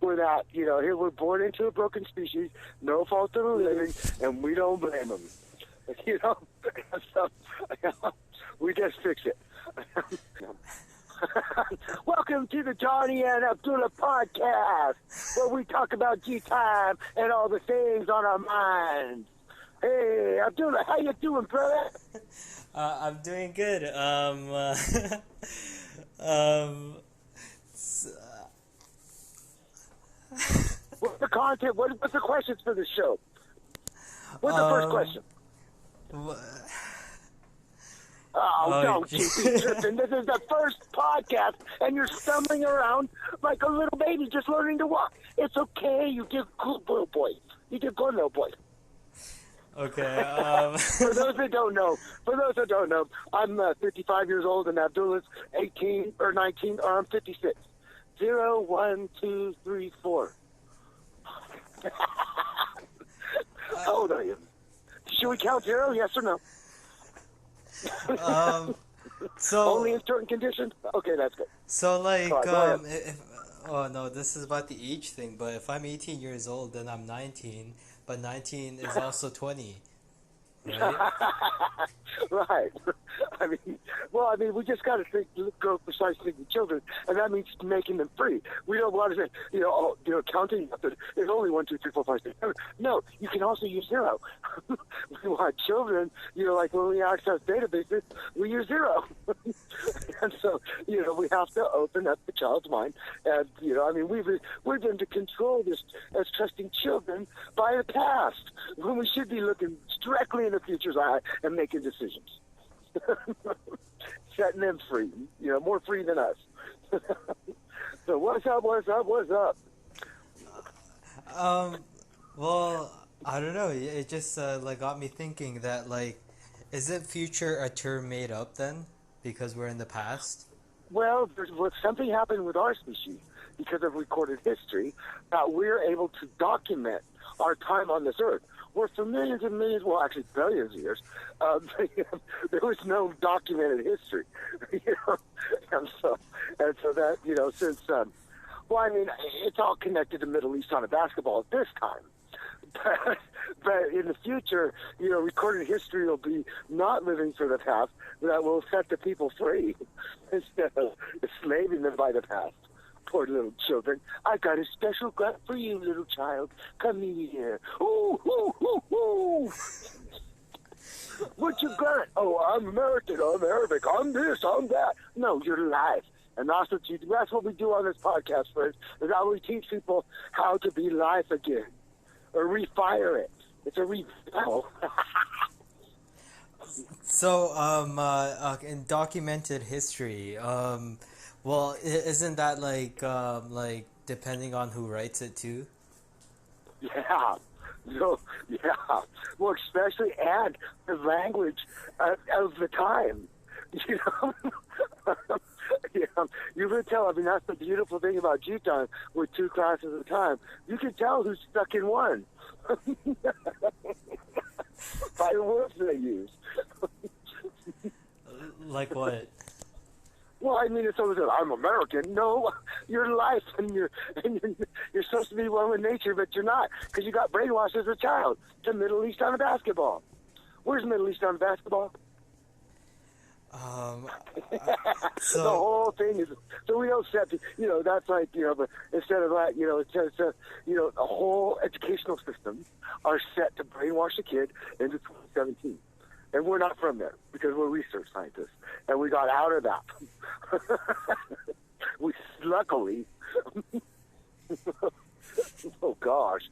were that, here we're born into a broken species, no fault of the living, and we don't blame them. So, we just fix it. Welcome to the Johnny and Abdullah podcast, where we talk about gTime and all the things on our minds. Hey, Abdullah, how you doing, brother? I'm doing good. What's the content? What's the questions for the show? What's the first question? Don't keep me tripping. This is the first podcast, and you're stumbling around like a little baby just learning to walk. It's okay. You did good, little boy. You did good, little boy. Okay. For those that don't know, I'm 55 years old, and Abdullah's 18 or 19, or I'm 56. 0, 1, 2, 3, 4. How old are you? Should we count 0? Yes or no? So only in certain conditions. Okay, that's good. So like, right, oh no, this is about the age thing. But if I'm 18 years old, then I'm 19. But 19 is also 20. Right? Right. We just got to go precisely with children, and that means making them free. We don't want to say, counting method is only 1, 2, 3, 4, 5, 6, 7. No, you can also use 0. We want children, like when we access databases, we use 0. And so, we have to open up the child's mind. And, we've been to control this as trusting children by the past, when we should be looking directly in the future's eye and making decisions. Setting them free, more free than us. So what's up? Well, I don't know. It just got me thinking that isn't future a term made up then because we're in the past? Well, something happened with our species because of recorded history that we're able to document our time on this earth. Where for millions and millions, well, actually billions of years, there was no documented history, and so that since it's all connected to Middle East on a basketball at this time, but in the future, recorded history will be not living for the past, that will set the people free instead of enslaving them by the past. Poor little children. I got a special gift for you, little child. Come here. Ooh, ooh, ooh, ooh. What you got? Oh, I'm American. I'm Arabic. I'm this. I'm that. No, you're live. And that's what we do on this podcast, friends. Is how we teach people how to be live again, or refire it. It's a refile. So, in documented history, well, isn't that depending on who writes it too? Yeah. No, yeah. Well, especially and the language of the time. You can tell. That's the beautiful thing about gTime with 2 classes at a time. You can tell who's stuck in one by the words they use. Like what? Well, it's always I'm American. No, you're life, and you're supposed to be one with nature, but you're not because you got brainwashed as a child to Middle East on a basketball. Where's Middle East on basketball? So the whole thing is so we don't set. That's but instead of that, it's the whole educational system are set to brainwash a kid into 2017. And we're not from there because we're research scientists, and we got out of that. We luckily. Oh gosh.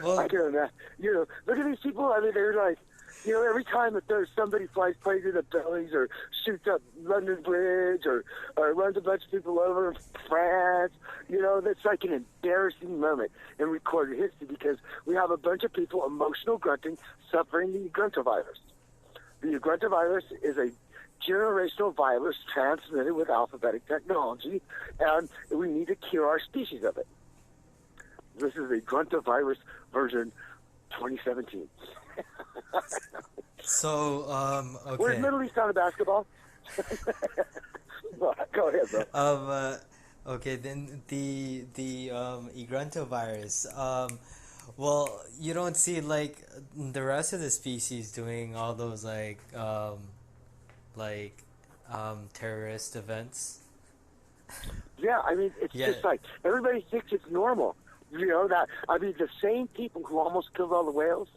Well, I can imagine. Look at these people. They're like, every time that there's somebody flies planes in the bellies or shoots up London Bridge or runs a bunch of people over in France, that's like an embarrassing moment in recorded history because we have a bunch of people emotional grunting suffering the gruntovirus. The gruntovirus is a generational virus transmitted with alphabetic technology, and we need to cure our species of it. This is a gruntovirus version 2017. So, okay. Where's Middle East on the basketball? Go ahead, bro. Okay, then the Igranto virus. Well, you don't see like the rest of the species doing all those like terrorist events. Yeah, I mean, it's Yeah. just like everybody thinks it's normal. You know that? I mean, the same people who almost killed all the whales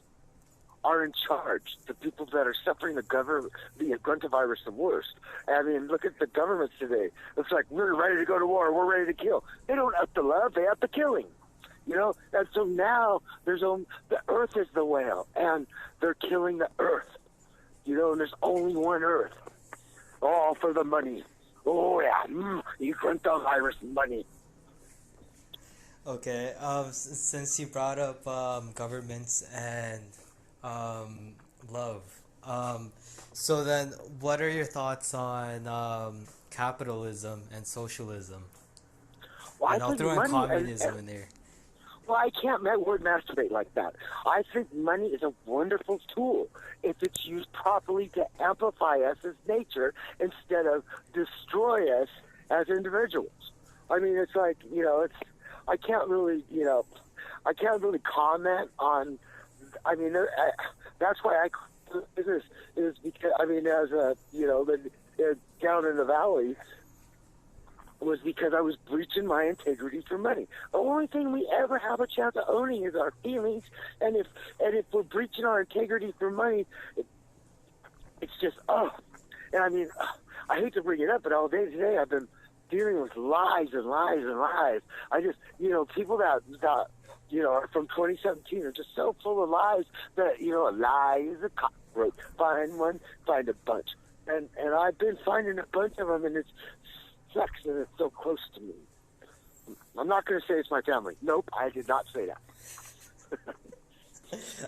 are in charge. The people that are suffering the gruntovirus the worst. I mean, look at the governments today. It's like we're ready to go to war. We're ready to kill. They don't up the love. They up the killing. You know, and so now the Earth is the whale, and they're killing the Earth. You know, and there's only one Earth. All for the money. Oh yeah, you gruntovirus money. Okay. Since you brought up governments and love, so then what are your thoughts on capitalism and socialism? Well, I And I'll think throw in money communism in there. well, I can't word masturbate like that. I think money is a wonderful tool if it's used properly to amplify us as nature instead of destroy us as individuals. I mean, it's like, you know, I can't really, I can't really comment on, I mean, that's why I quit business is because, I mean, as a, down in the valley, was because I was breaching my integrity for money. The only thing we ever have a chance of owning is our feelings, and if we're breaching our integrity for money, it's just And I mean, I hate to bring it up, but all day today I've been dealing with lies and lies and lies. I just, people that are from 2017 are just so full of lies that a lie is a cockroach. Find one, find a bunch, and I've been finding a bunch of them, and it's sucks that it's so close to me. I'm not going to say it's my family. Nope, I did not say that.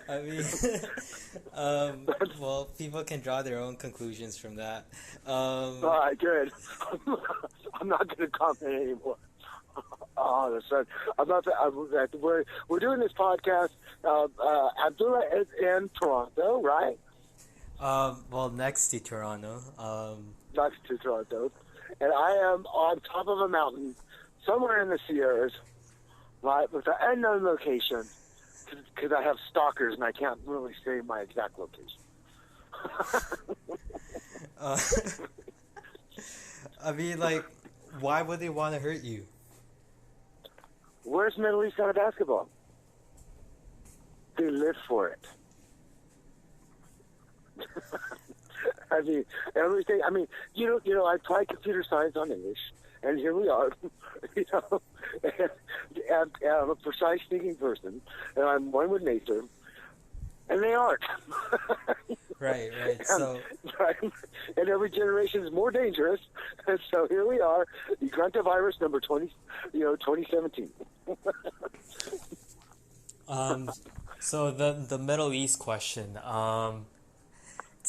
I mean, well, people can draw their own conclusions from that. All right, good. I'm not going to comment anymore. Oh, the sun. We're doing this podcast. Abdullah is in Toronto, right? Well, next to Toronto. Next to Toronto. And I am on top of a mountain somewhere in the Sierras, right, with an unknown location, because I have stalkers and I can't really say my exact location. I mean, like, why would they want to hurt you? Where's Middle East out of basketball? They live for it. I mean, everything. I mean, I applied computer science on English, and here we are. And I'm a precise thinking person, and I'm one with nature, and they aren't. Right. And every generation is more dangerous, and so here we are, the gruntovirus number 2017. So the Middle East question.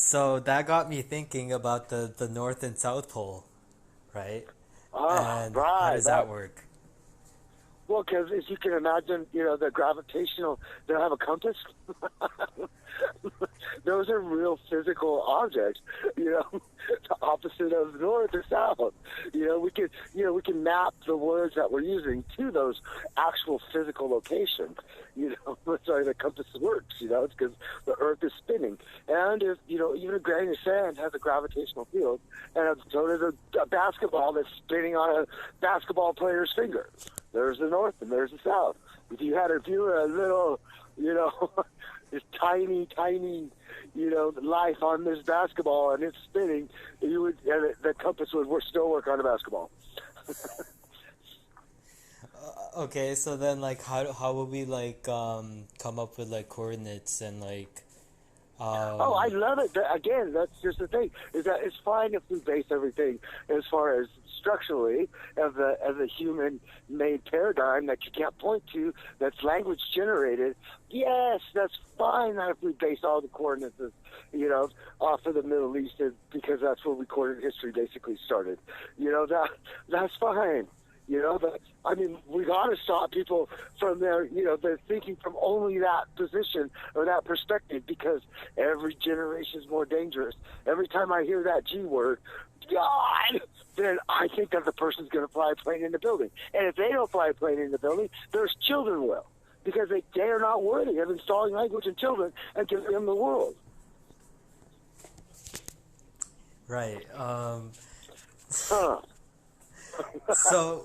So that got me thinking about the North and South Pole, right? And right. how does that work? Well, because as you can imagine, the gravitational, they have a compass. Those are real physical objects, the opposite of north or south. We can map the words that we're using to those actual physical locations. That's why the compass works, it's because the earth is spinning. And if, even a grain of sand has a gravitational field, and so does a basketball that's spinning on a basketball player's finger. There's the north and there's the south. If you were a little, this tiny, life on this basketball and it's spinning, the compass would still work on a basketball. Okay, so then how would we come up with coordinates and Oh, I love it. Again, that's just the thing. Is that it's fine if we base everything as far as structurally as a human-made paradigm that you can't point to, that's language generated. Yes, that's fine. That if we base all the coordinates, off of the Middle East, because that's where recorded history basically started. That's fine. You know, but I mean, we got to stop people from their, you know, they're thinking from only that position or that perspective, because every generation is more dangerous. Every time I hear that G word, God, then I think that the person's going to fly a plane in the building. And if they don't fly a plane in the building, their children will, because they are not worthy of installing language in children and giving them the world. Right. Huh. So,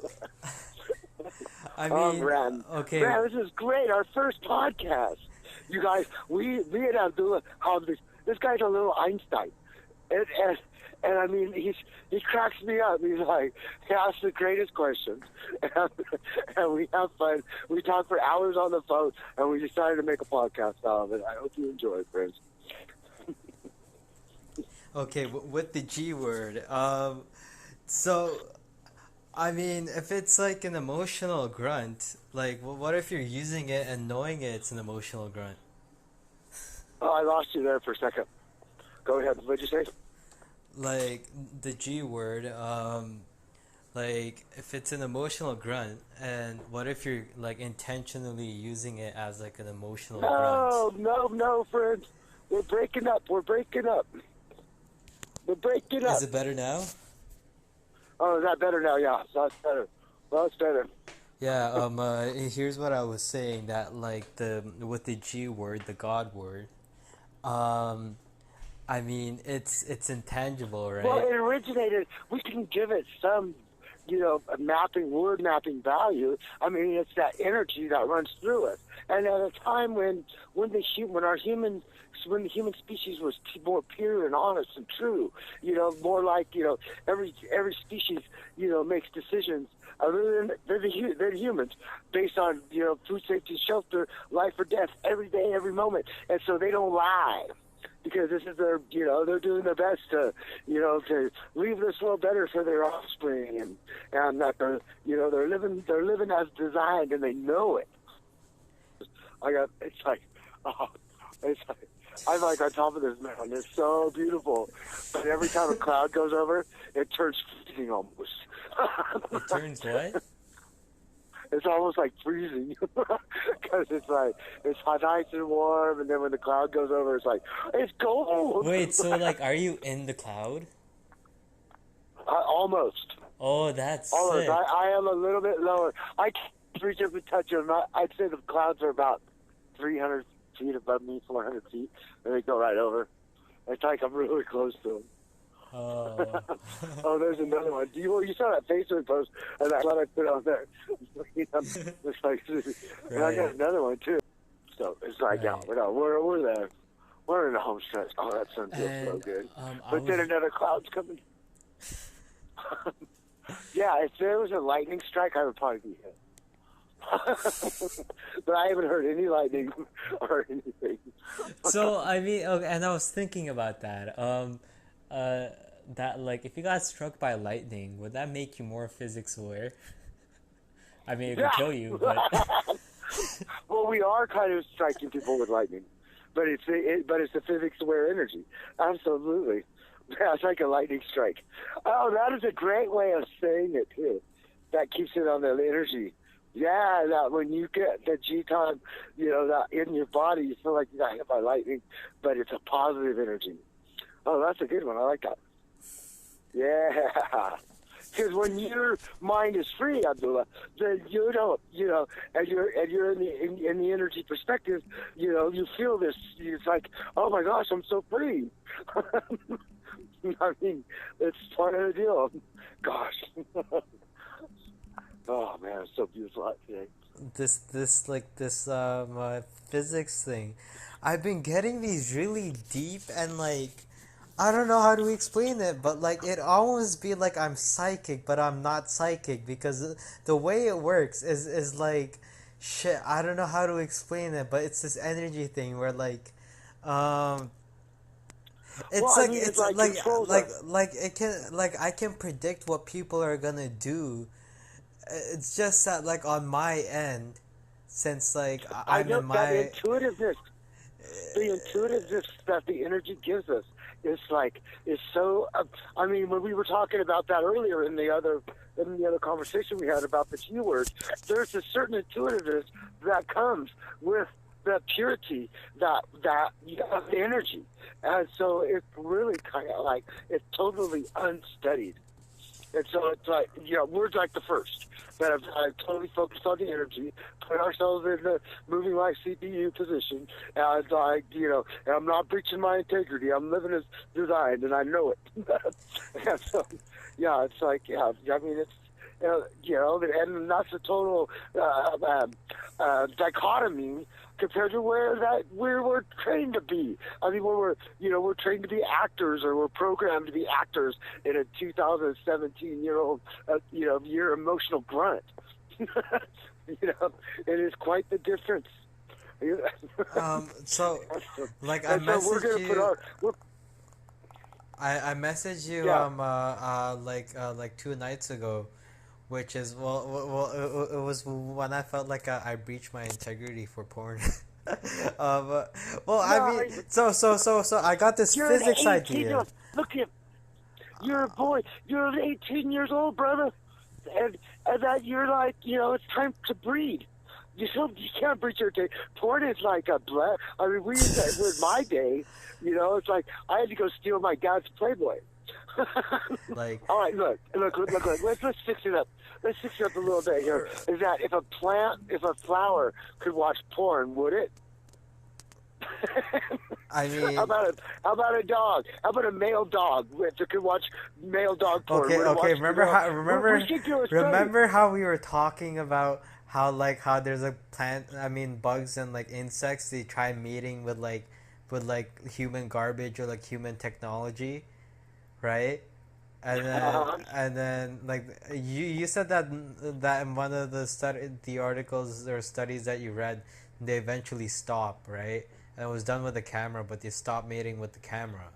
I Oh, mean, Brad. okay. Brad, this is great. Our first podcast. You guys, me and Abdullah, this guy's a little Einstein. And I mean, he cracks me up. He's like, he asks the greatest questions. And we have fun. We talk for hours on the phone, and we decided to make a podcast out of it. I hope you enjoy it, friends. Okay, with the G word, so, I mean, if it's like an emotional grunt, like, what if you're using it and knowing it's an emotional grunt? Oh, I lost you there for a second. Go ahead. What'd you say? Like, the G word, like, if it's an emotional grunt, and what if you're, like, intentionally using it as, like, an emotional grunt? No, friends. We're breaking up. We're breaking up. Is it better now? Oh, is that better now? Yeah, that's better. Well, it's better. Yeah, here's what I was saying, that, like, with the G word, the God word, I mean, it's intangible, right? Well, it originated. We can give it some, you know, word mapping value. I mean, it's that energy that runs through it. And at a time when the human species was more pure and honest and true, you know, more like, you know, every species, you know, makes decisions other than humans based on, you know, food safety, shelter, life or death, every day, every moment, and so they don't lie. Because this is their, you know, they're doing their best to, you know, to leave this world better for their offspring, and that they're, you know, they're living as designed, and they know it. It's like I'm like on top of this mountain. It's so beautiful, but every time a cloud goes over, it turns freezing almost. It turns what? It's almost like freezing, because it's like, it's nice and warm, and then when the cloud goes over, it's like, it's cold. Wait, so, like, are you in the cloud? Almost. Oh, that's Almost. sick. I am a little bit lower. I can't reach up and touch them. I'd say the clouds are about 300 feet above me, 400 feet, and they go right over. It's like I'm really close to them. Oh. Oh, there's another one. You saw that Facebook post, and that's what I put on there. It's like, and I got another one too. So it's like, yeah, we're there. We're in the home stretch. Oh, that sun feels so good. But then another cloud's coming. Yeah, if there was a lightning strike, I would probably be hit. But I haven't heard any lightning or anything. So, I mean, okay, and I was thinking about that. That, like, if you got struck by lightning, would that make you more physics aware? I mean, it could kill you, but... Well, we are kind of striking people with lightning, but it's the physics aware energy. Absolutely. Yeah, it's like a lightning strike. Oh, that is a great way of saying it too. That keeps it on the energy. Yeah, that when you get the gTime, you know, that in your body, you feel like you got hit by lightning, but it's a positive energy. Oh, that's a good one. I like that. Yeah. Because when your mind is free, Abdullah, then you don't, you know, and you're in the energy perspective, you know, you feel this. It's like, oh my gosh, I'm so free. I mean, it's part of the deal. Gosh. Oh man, it's so beautiful out today. This physics thing, I've been getting these really deep, and, like, I don't know how to explain it, but, like, it almost be like I'm psychic, but I'm not psychic, because the way it works is like, shit, I don't know how to explain it, but it's this energy thing where, like, it's like it can, like, I can predict what people are gonna do. It's just that, like, on my end, since, like, I'm I know in my... that intuitiveness that the energy gives us is so. I mean, when we were talking about that earlier in the other conversation we had about the G words, there's a certain intuitiveness that comes with the purity, that energy, and so it's really kind of like it's totally unstudied. And so it's like, we're like the first that have totally focused on the energy, put ourselves in the moving like CPU position, and like, and I'm not breaching my integrity. I'm living as designed, and I know it. And so, yeah, it's like, I mean, it's, and that's a total dichotomy compared to where we're trained to be. I mean, when we're trained to be actors, or we're programmed to be actors in a 2017-year-old, year emotional grunt. It is quite the difference. So, like, I messaged you. I messaged you like 2 nights ago, which is it was when I felt like I breached my integrity for porn. I mean, so I got this physics idea. Look at you're a boy. You're 18 years old, brother, and that you're like, it's time to breed. You can't breach your day. Porn is like a bless. I mean, with my day, it's like I had to go steal my dad's Playboy. Like, all right, look. Let's fix it up. Let's fix it up a little bit here. Is that if a flower could watch porn, would it? I mean, how about a dog? How about a male dog if it could watch male dog porn? Okay. Remember how we were talking about how there's a bugs and like insects, they try meeting with human garbage or like human technology, right? And then like you said that in one of the articles or studies that you read, they eventually stop, right? And it was done with the camera, but they stopped mating with the camera,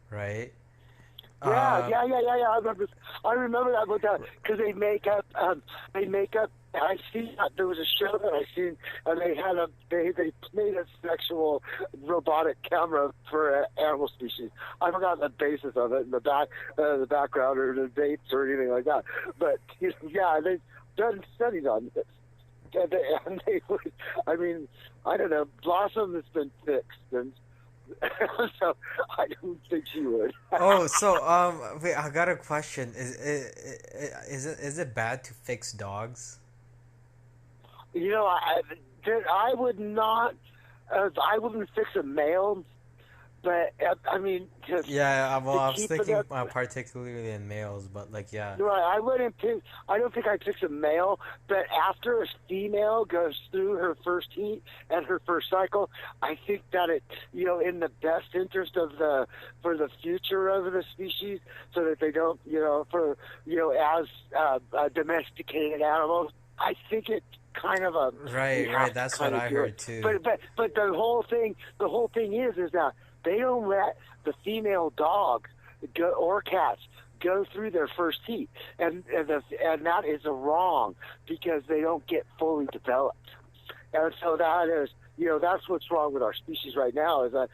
right? Yeah. I remember that about that because they make up. I see that there was a show that I seen, and they made a sexual robotic camera for an animal species. I forgot the basis of it, in the background or the dates or anything like that. But they've done studies on this, and they would. I mean, I don't know. Blossom has been fixed, and so I don't think she would. Wait, I got a question. Is it bad to fix dogs? I would not. I wouldn't fix a male, but I mean, I was thinking particularly in males, but right. I wouldn't. I don't think I'd fix a male, but after a female goes through her first heat and her first cycle, I think that it, in the best interest for the future of the species, so that they don't, as domesticated animals, I think it. Kind of a right. That's what I heard too. But the whole thing is that they don't let the female dogs or cats go through their first heat, and that is wrong because they don't get fully developed, and so that is that's what's wrong with our species right now is that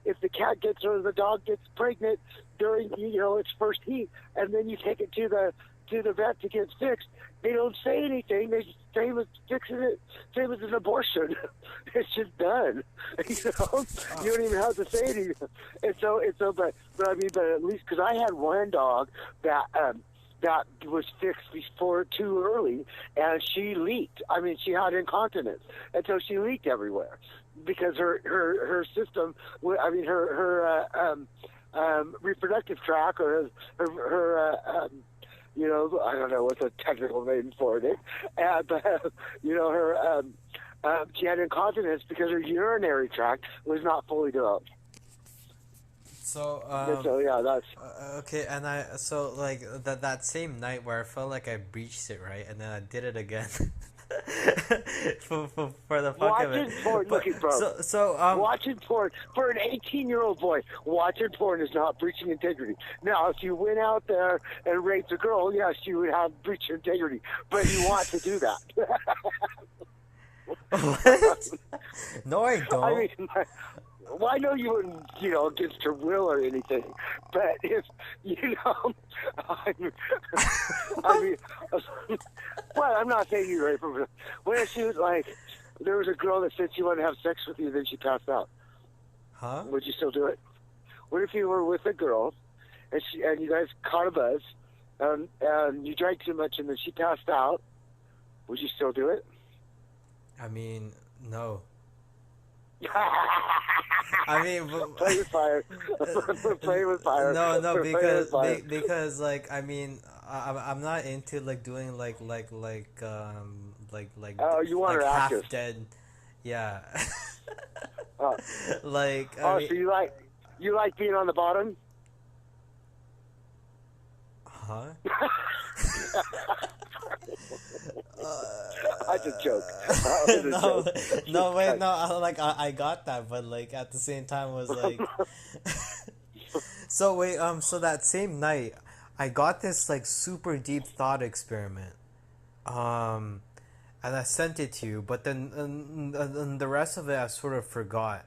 if the cat gets or the dog gets pregnant during its first heat, and then you take it to the vet to get fixed, they don't say anything. They just same as fixing it, same as an abortion. It's just done. You don't even have to say anything. And so, but at least because I had one dog that was fixed before too early, and she leaked. I mean, she had incontinence, and so she leaked everywhere because her system. I mean, her reproductive tract or her I don't know what's a technical name for it, but her she had incontinence because her urinary tract was not fully developed. So that's okay. And that same night where I felt like I breached it, right, and then I did it again. for the fuck of it. Watching porn, watching porn for an 18-year-old boy, watching porn is not breaching integrity. Now, if you went out there and raped a girl, yes, you would have breached integrity, but you want to do that. What? No, I don't. Well, I know you wouldn't, against her will or anything, but if, I mean, I mean, well, I'm not saying you rape her. What if she was like, there was a girl that said she wanted to have sex with you, then she passed out? Huh? Would you still do it? What if you were with a girl, and you guys caught a buzz, and you drank too much, and then she passed out? Would you still do it? I mean, no. I mean, play with fire. Play with fire. No, because like I mean, I'm not into like doing like Oh, you want like her half active? dead, yeah. Oh, Like I mean, so you like being on the bottom? huh? That's a joke. No, wait, no. I got that, but like at the same time was like. So wait, so that same night, I got this like super deep thought experiment, and I sent it to you. But then and the rest of it I sort of forgot.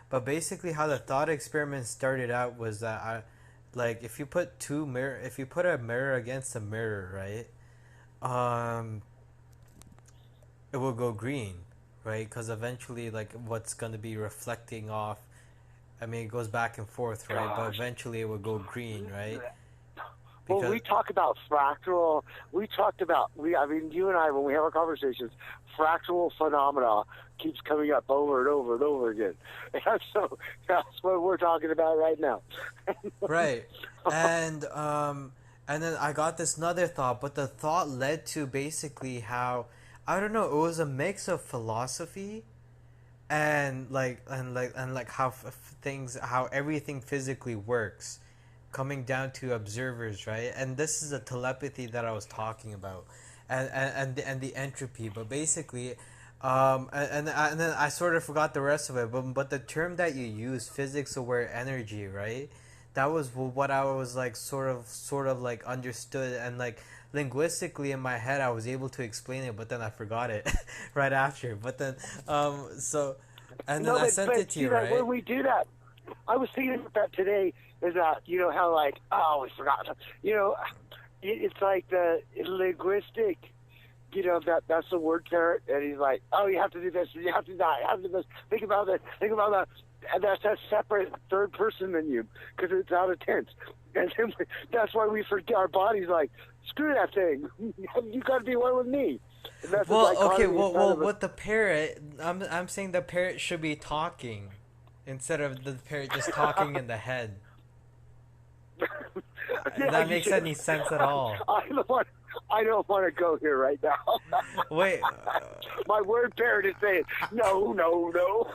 But basically, how the thought experiment started out was that like if you put a mirror against a mirror, right? It will go green, right? Because eventually, like, what's going to be reflecting off, I mean, it goes back and forth, right? Gosh. But eventually it will go green, right? Well, we talk about fractal. We talked about, I mean, you and I, when we have our conversations, fractal phenomena keeps coming up over and over and over again. And so that's what we're talking about right now. Right. And then I got this another thought, but the thought led to basically how, I don't know, it was a mix of philosophy and how everything physically works, coming down to observers, right? And this is the telepathy that I was talking about, and the entropy. But basically, and then I sort of forgot the rest of it. But the term that you use, physics aware energy, right? That was what I was like sort of like understood, and like linguistically in my head I was able to explain it, but then I forgot it right after. But then so and then I sent it to you, right? When we do that, I was thinking about that today. Is that how like we forgot? It's like the linguistic. That's the word parrot, and he's like, oh, you have to do this, you have to do that, you have to do this. Think about this, think about that. And that's a separate third person than you, because it's out of tense. And then that's why we forget. Our body's like, screw that thing. You got to be one with me. And that's with the parrot, I'm saying the parrot should be talking instead of the parrot just talking in the head. If that makes any sense at all. I don't want to go here right now. Wait. My word parrot is saying, no. No.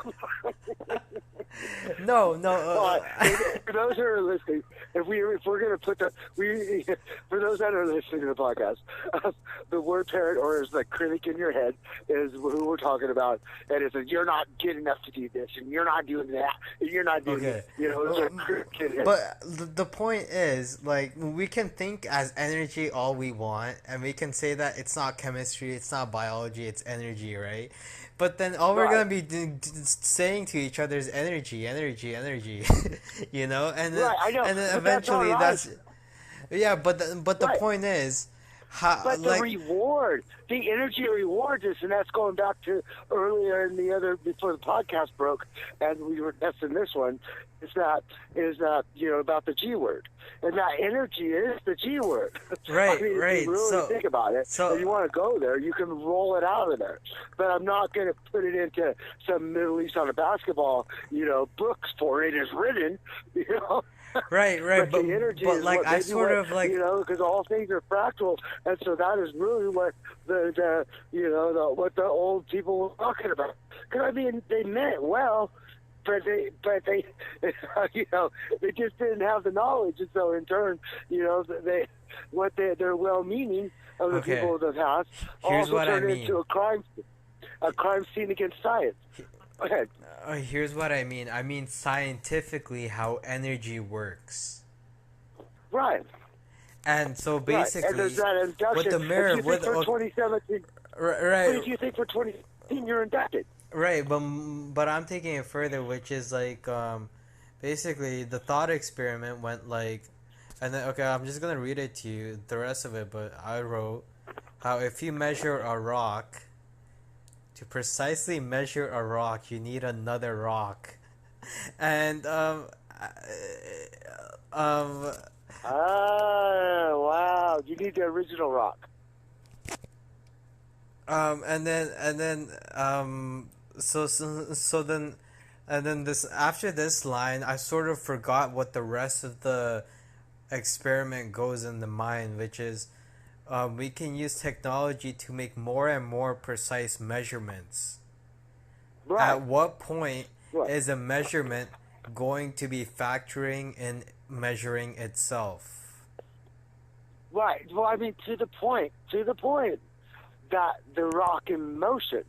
For those who are listening, if we're going to put for those that are listening to the podcast, the word parrot, or is the critic in your head, is who we're talking about, and it's you're not good enough to do this, and you're not doing that, and you're not doing this. But the point is, like, we can think as energy all we want, and we can say that it's not chemistry, it's not biology, it's energy, right? But then all we're gonna be saying to each other is energy, and then, right, I know. And then eventually but the point is, the reward, the energy reward is, and that's going back to earlier before the podcast broke, and we were testing this one, is that about the G word, and that energy is the G word. Right, I mean, right. If you really think about it, if you want to go there, you can roll it out of there. But I'm not going to put it into some Middle East on a basketball, books for it is written, Right, but the energy is like what, I sort of like because all things are fractal, and so that is really what what the old people were talking about. Because I mean, they meant it well, but they they just didn't have the knowledge, and so in turn, their well-meaning of the people of the past also turned into a crime scene against science. Go ahead. Here's what I mean. I mean scientifically how energy works. Right. And so basically, and there's that induction. with the mirror, for 2017, right? If you think for 2017 you're inducted. right, but I'm taking it further, which is like basically the thought experiment went like, and then okay, I'm just gonna read it to you the rest of it, but I wrote how if you measure a rock, to precisely measure a rock, you need another rock, and um Oh, wow. You need the original rock. so then and then this after this line I sort of forgot what the rest of the experiment goes in the mind, which is we can use technology to make more and more precise measurements. Right. At what point Right. is a measurement going to be factoring in measuring itself? Right. Well, I mean, to the point that the rock in motion,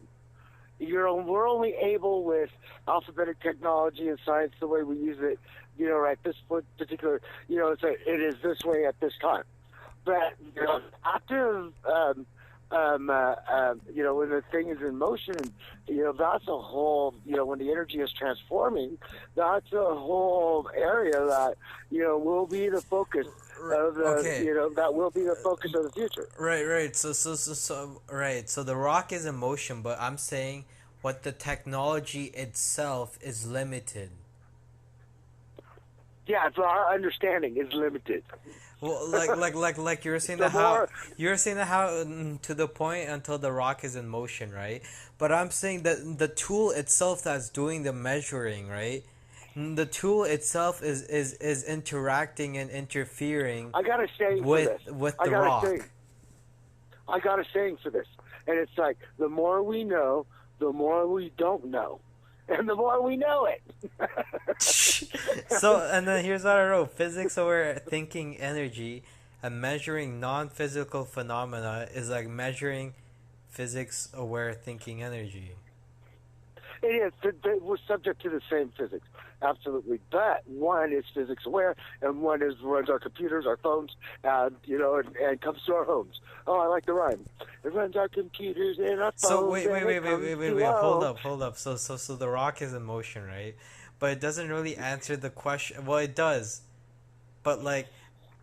we're only able with alphabetic technology and science, the way we use it, right, this particular, it is this way at this time. But, active, when the thing is in motion, that's a whole, when the energy is transforming, that's a whole area that, will be the focus of the, Okay. that will be the focus of the future. Right. Right. So the rock is in motion, but I'm saying what the technology itself is limited. Yeah, so our understanding is limited. Well, like you were saying The that how more, to the point until the rock is in motion, right? But I'm saying that the tool itself that's doing the measuring, right? The tool itself is interacting and interfering I got a saying for this. with I the got a rock. saying. I got a saying for this. And it's like, the more we know, the more we don't know. And the more we know it. So, and then here's what I wrote: physics aware thinking energy and measuring non-physical phenomena is like measuring physics aware thinking energy. It is. We're subject to the same physics. Absolutely. But one is physics aware, and one is runs our computers, our phones, and comes to our homes. Oh, I like the rhyme. It runs our computers and our phones. So wait, and it comes to wait. our Hold homes. up, hold up. So the rock is in motion, right? But it doesn't really answer the question. Well, it does, but like,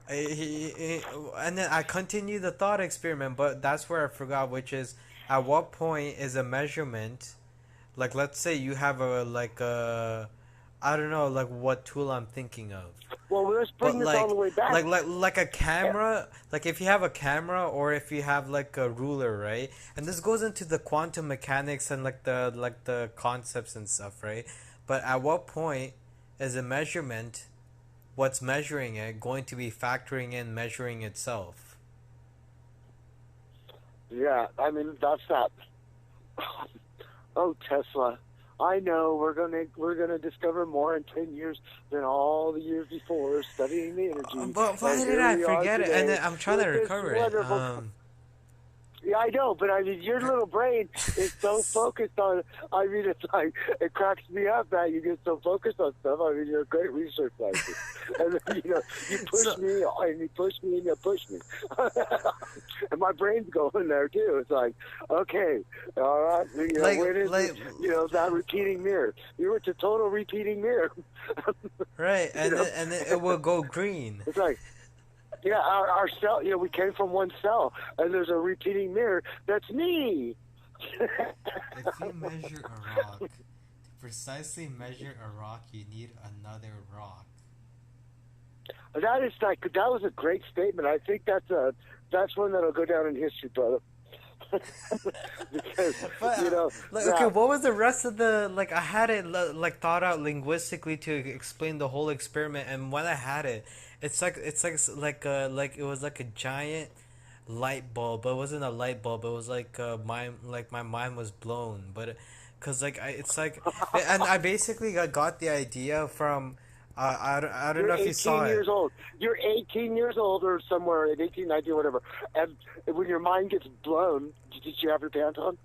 and then I continue the thought experiment, but that's where I forgot, which is at what point is a measurement, like let's say you have I don't know, like what tool I'm thinking of. Well, let's But bring this all the way back. like a camera, like if you have a camera or if you have like a ruler, right? And this goes into the quantum mechanics and like the concepts and stuff, right? But at what point is a measurement, what's measuring it, going to be factoring in measuring itself? Yeah, I mean, that's that. Oh, Tesla. I know we're gonna discover more in 10 years than all the years before studying the energy. But why And did here I we are forget it? And today then I'm trying to with this recover it. wonderful. Yeah, I know, but I mean, your little brain is so focused on. I mean, it's like it cracks me up that you get so focused on stuff. I mean, you're a great research scientist, and then, you push So, me, and you push me, and you push me, and my brain's going there too. It's like, okay, all right, like when is like it, that repeating mirror? You were to total repeating mirror. right, You know, and then it will go green. it's like. Yeah, our cell, we came from one cell, and there's a repeating mirror. That's me. If you measure a rock, to precisely measure a rock, you need another rock. That was a great statement. I think that's one that'll go down in history, brother. Because, But like, okay, what was the rest of the like? I had it like thought out linguistically to explain the whole experiment, and when I had it, like it was like a giant light bulb, but it wasn't a light bulb. It was like my mind was blown, but because like it's like, and I basically got the idea from. I don't you're know if you 18 saw years it. old. You're 18 years old or somewhere at 18, 19, whatever. And when your mind gets blown, did you have your pants on?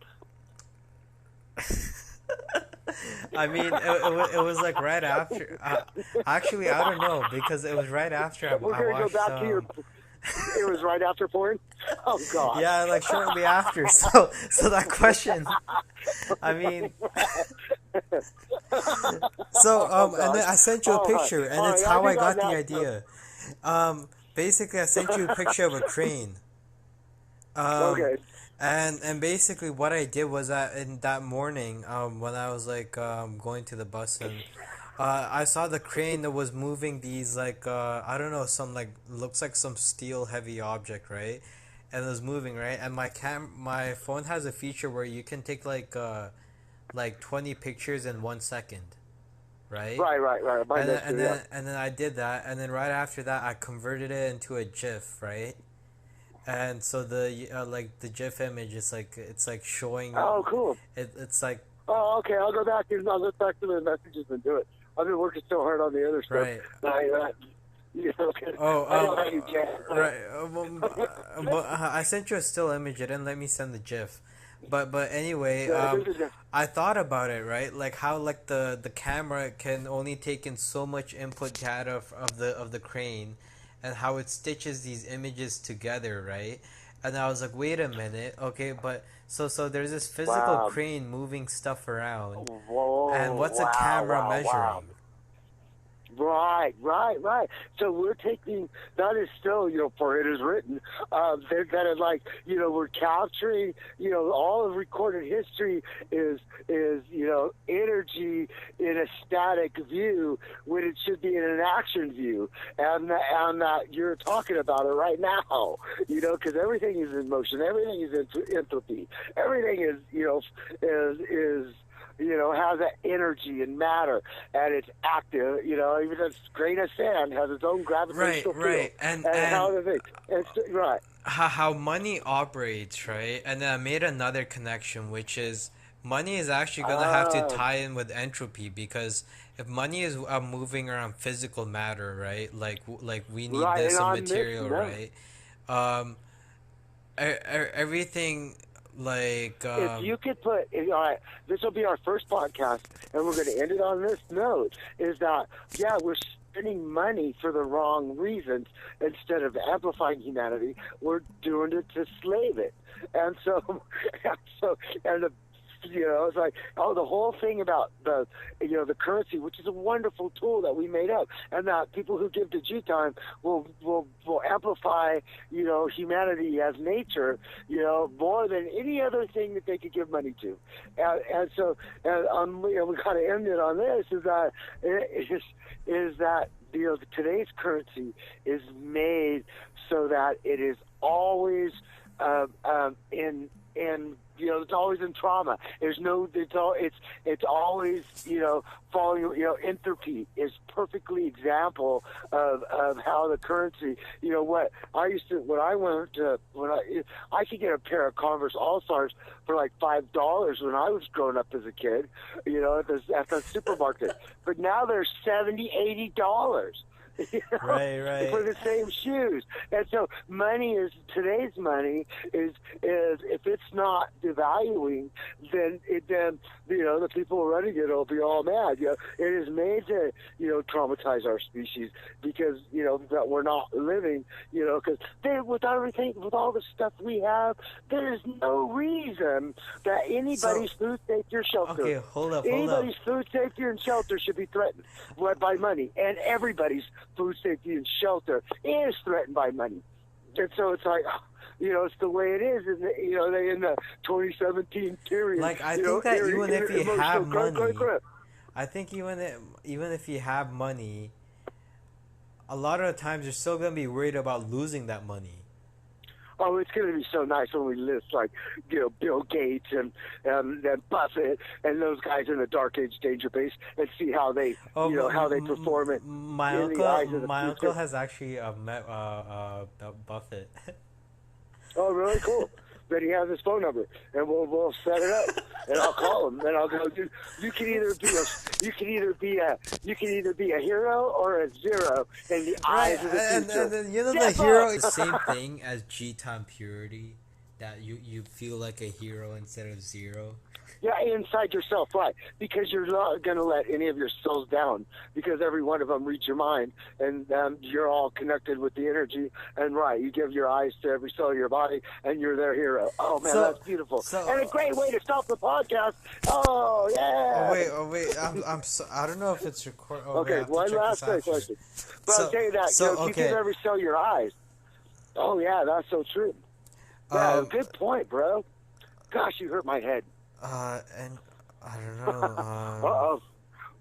I mean, it was like right after. Actually, I don't know because it was right after We're I going to go watched. back to your... It was right after porn? Oh, God. Yeah, like shortly after. So that question, I mean, so Oh and then gosh. I sent you a All right. picture, and All it's right. I how I think on got the that idea. Basically, I sent you a picture of a crane. Um, okay. and basically what I did was that in that morning, when I was like going to the bus, and I saw the crane that was moving these like I don't know, some like looks like some steel heavy object, right? And it was moving, right? And my phone has a feature where you can take like 20 pictures in 1 second, right? Right. Mine does too. Yeah. And then I did that, and then right after that I converted it into a GIF, right? And so the like the GIF image is like it's like showing Oh, cool. it's like Oh, okay. I'll go back to the messages and do it. I've been working so hard on the other stuff. right. You know, 'cause Oh, I know how you get. right. But I sent you a still image. It didn't let me send the GIF. But anyway, Yeah, this is I thought about it, right? Like how like the camera can only take in so much input data of the crane, and how it stitches these images together, right? And I was like, wait a minute, okay, but so there's this physical wow. crane moving stuff around, and Whoa, what's a camera wow. measuring? Right. So we're taking that is still, for it is written, that is like, we're capturing, all of recorded history is energy in a static view when it should be in an action view, and that you're talking about it right now, because everything is in motion, everything is entropy, everything is, has that energy and matter, and it's active. Even this grain of sand has its own gravitational Right, field, and how does it? Right. How money operates, right? And then I made another connection, which is money is actually gonna have to Ah, tie in with entropy, because if money is moving around physical matter, right? Like we need right. this And some on this material, note, right? Um, everything like if you could all right, this will be our first podcast, and we're going to end it on this note: is that we're spending money for the wrong reasons. Instead of amplifying humanity, we're doing it to slave it, and so, and it's like, the whole thing about the currency, which is a wonderful tool that we made up, and that people who give to gTime will amplify, humanity as nature, more than any other thing that they could give money to, and so, we got to end it on this is that today's currency is made so that it is always in it's always in trauma. It's always falling. Entropy is perfectly example of how the currency. What I used to when I went to when I could get a pair of Converse All Stars for like $5 when I was growing up as a kid. At the supermarket, but now they're $70-$80. right. For the same shoes. And so today's money is if it's not devaluing, then the people running it will be all mad. It is made to traumatize our species because that we're not living. Because with everything, with all the stuff we have, there is no reason that anybody's food safety or shelter. Okay, hold up. Anybody's food safety and shelter should be threatened by money, and everybody's food safety and shelter is threatened by money. And so it's like, it's the way it is in the 2017 period. Like I think that even if you have money, I think even if you have money, a lot of the times you're still gonna be worried about losing that money. Oh, it's going to be so nice when we list like Bill Gates and Buffett and those guys in the Dark Age danger base and see how they how they perform it. My uncle has actually met Buffett. Oh, really cool. Then he has his phone number, and we'll set it up, and I'll call him, and I'll go. You can either be a hero or a zero in the eyes of the future. And the hero is the same thing as gTime purity. that you feel like a hero instead of zero. Yeah, inside yourself, right? Because you're not going to let any of your cells down, because every one of them reads your mind, and you're all connected with the energy. And right, you give your eyes to every cell of your body, and you're their hero. Oh man, that's beautiful, and a great way to stop the podcast. Oh yeah. Oh wait, I don't know if it's recorded. Okay, one last question. But I'll tell you that, you give every cell your eyes. Oh yeah, that's so true. Yeah, good point, bro. Gosh, you hurt my head. And I don't know. Uh-oh.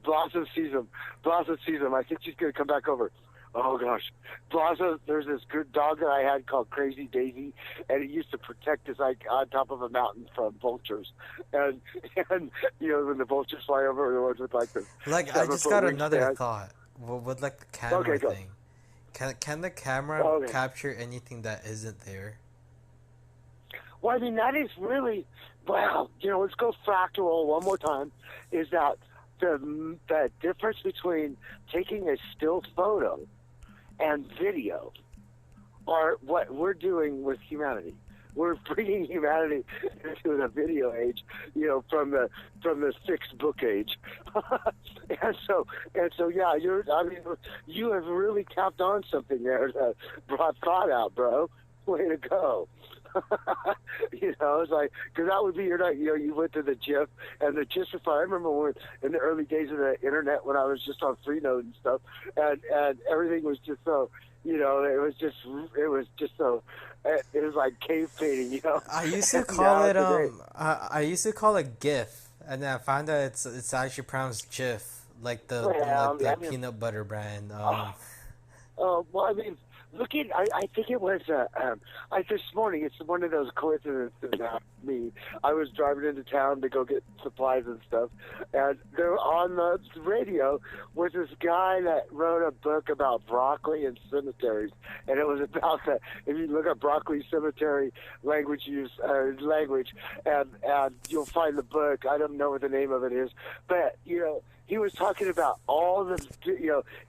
Blossom sees him. I think she's going to come back over. Oh, gosh. Blossom, there's this good dog that I had called Crazy Daisy, and it used to protect us, like, on top of a mountain from vultures. And when the vultures fly over, the ones with, like, the... Like, I just got another thought. With, like, the camera thing. Can the camera capture anything that isn't there? Well, I mean, that is really... Well, let's go fractal one more time, is that the difference between taking a still photo and video are what we're doing with humanity. We're bringing humanity into the video age, from the fixed book age. and so yeah, you have really tapped on something there that brought thought out, bro. Way to go. It's like, because that would be your night. You went to the GIF, and the GIF. I remember when in the early days of the internet, when I was just on Freenode and stuff, and everything was just so, it was just so, it was like cave painting, I used to call it I used to call it GIF, and then I found out it's actually pronounced GIF, like the peanut butter brand. Well, I mean. I think it was this morning. It's one of those coincidences that I was driving into town to go get supplies and stuff, and there on the radio was this guy that wrote a book about broccoli and cemeteries, and it was about if you look at broccoli cemetery language, and you'll find the book. I don't know what the name of it is, but he was talking about all the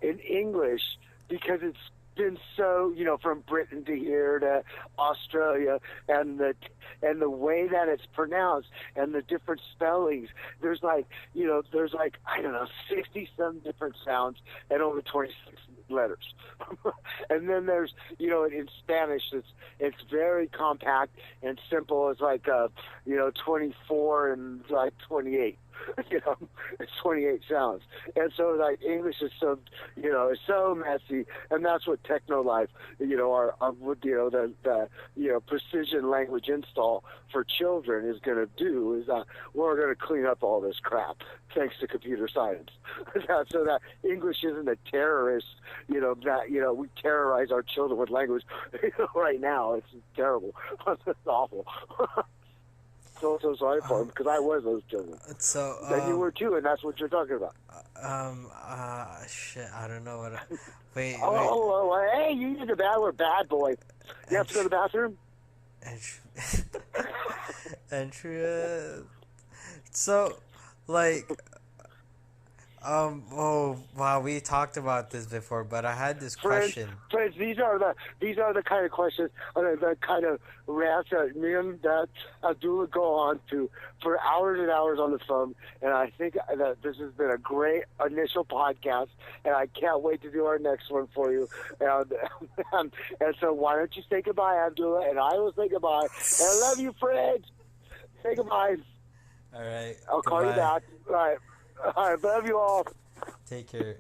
in English, because it's been so, from Britain to here to Australia, and the way that it's pronounced and the different spellings. There's I don't know, 60 some different sounds and only 26 letters. And then there's, in Spanish, it's very compact and simple. It's like 24 and 28. It's 28 sounds. And so English is so, it's so messy, and that's what Techno Life, the precision language install for children is going to do, is we're going to clean up all this crap thanks to computer science. So that English isn't a terrorist, we terrorize our children with language right now. It's terrible. It's awful. So sorry for him, because I was those children. So and you were too, and that's what you're talking about. Shit, I don't know what. Wait. Hey, you need a bad boy. You have to go to the bathroom. So, oh wow, we talked about this before, but I had this question. Friends, these are the kind of questions, the kind of rants that me and Abdullah go on to for hours and hours on the phone. And I think that this has been a great initial podcast, and I can't wait to do our next one for you. And so why don't you say goodbye, Abdullah, and I will say goodbye. And I love you, friends. Say goodbye. All right. I'll call you back. All right. All right. Love you all. Take care.